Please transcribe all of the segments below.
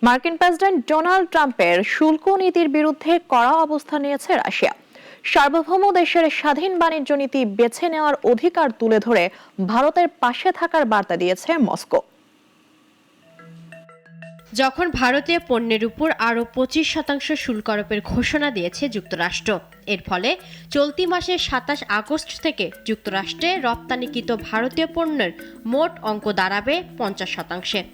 মার্কিন president Donald ট্রাম্পের শুল্ক নীতির বিরুদ্ধে কড়া অবস্থান নিয়েছে রাশিয়া। সার্বভৌম দেশের স্বাধীন বাণিজ্য নীতি বেছে নেওয়ার অধিকার তুলে ধরে ভারতের পাশে থাকার বার্তা দিয়েছে মস্কো। যখন ভারতীয় পণ্যের উপর আরও 25% শুল্ক আরোপের ঘোষণা দিয়েছে যুক্তরাষ্ট্র, এর ফলে চলতি মাসের 27 আগস্ট থেকে যুক্তরাষ্ট্রে রপ্তানিকৃত ভারতীয় পণ্যের মোট অঙ্ক দাঁড়াবে 50%।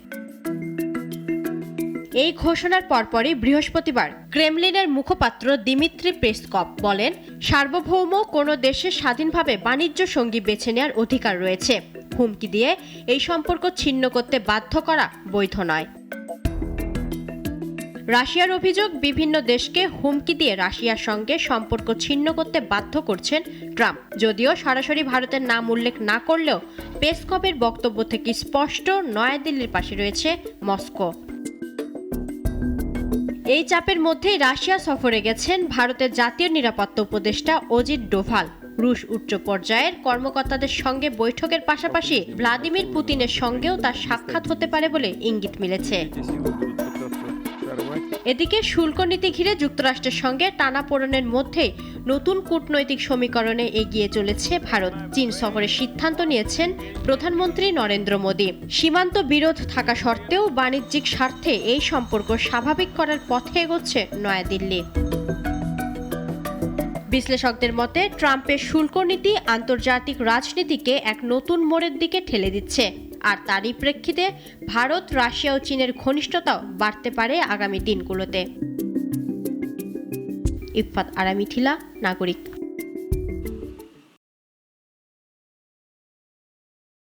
এই ঘোষণার পরপরই বৃহস্পতিবার ক্রেমলিনের মুখপাত্র দিমিত্রি পেসকভ বলেন, সার্বভৌম কোনো দেশের স্বাধীনভাবে বাণিজ্য সঙ্গী বেছে নেওয়ার অধিকার রয়েছে। হুমকি দিয়ে এই সম্পর্ক ছিন্ন করতে বাধ্য করা বৈধ নয়। রাশিয়ার অভিযোগ, বিভিন্ন দেশকে হুমকি দিয়ে রাশিয়ার সঙ্গে সম্পর্ক ছিন্ন করতে বাধ্য করছেন ট্রাম্প। যদিও সরাসরি ভারতের নাম উল্লেখ না করলেও পেসকভের বক্তব্য থেকে স্পষ্ট, নয়াদিল্লির পাশে রয়েছে মস্কো। এই চাপের মধ্যেই রাশিয়া সফরে গেছেন ভারতের জাতীয় নিরাপত্তা উপদেষ্টা অজিত ডোভাল। রুশ উচ্চ পর্যায়ের কর্মকর্তাদের সঙ্গে বৈঠকের পাশাপাশি ভ্লাদিমির পুতিনের সঙ্গেও তার সাক্ষাৎ হতে পারে বলে ইঙ্গিত মিলেছে। এদিকে শুল্ক নীতি ঘিরে যুক্তরাষ্ট্রের সঙ্গে টানাপোড়েনের মধ্যে নতুন কূটনৈতিক সমীকরণে এগিয়ে চলেছে ভারত। চীন সফরের সিদ্ধান্ত নিয়েছেন প্রধানমন্ত্রী নরেন্দ্র মোদী। সীমান্ত বিরোধ থাকা সত্ত্বেও বাণিজ্যিক স্বার্থে এই সম্পর্ক স্বাভাবিক করার পথে এগোচ্ছে নয়াদিল্লি। বিশ্লেষকদের মতে, ট্রাম্পের শুল্ক নীতি আন্তর্জাতিক রাজনীতিকে এক নতুন মোড়ের দিকে ঠেলে দিচ্ছে। আর তারই প্রেক্ষিতে ভারত, রাশিয়া ও চীনের ঘনিষ্ঠতাও বাড়তে পারে আগামী দিনগুলোতে। ইফফাত আরা মিথিলা, নাগরিক।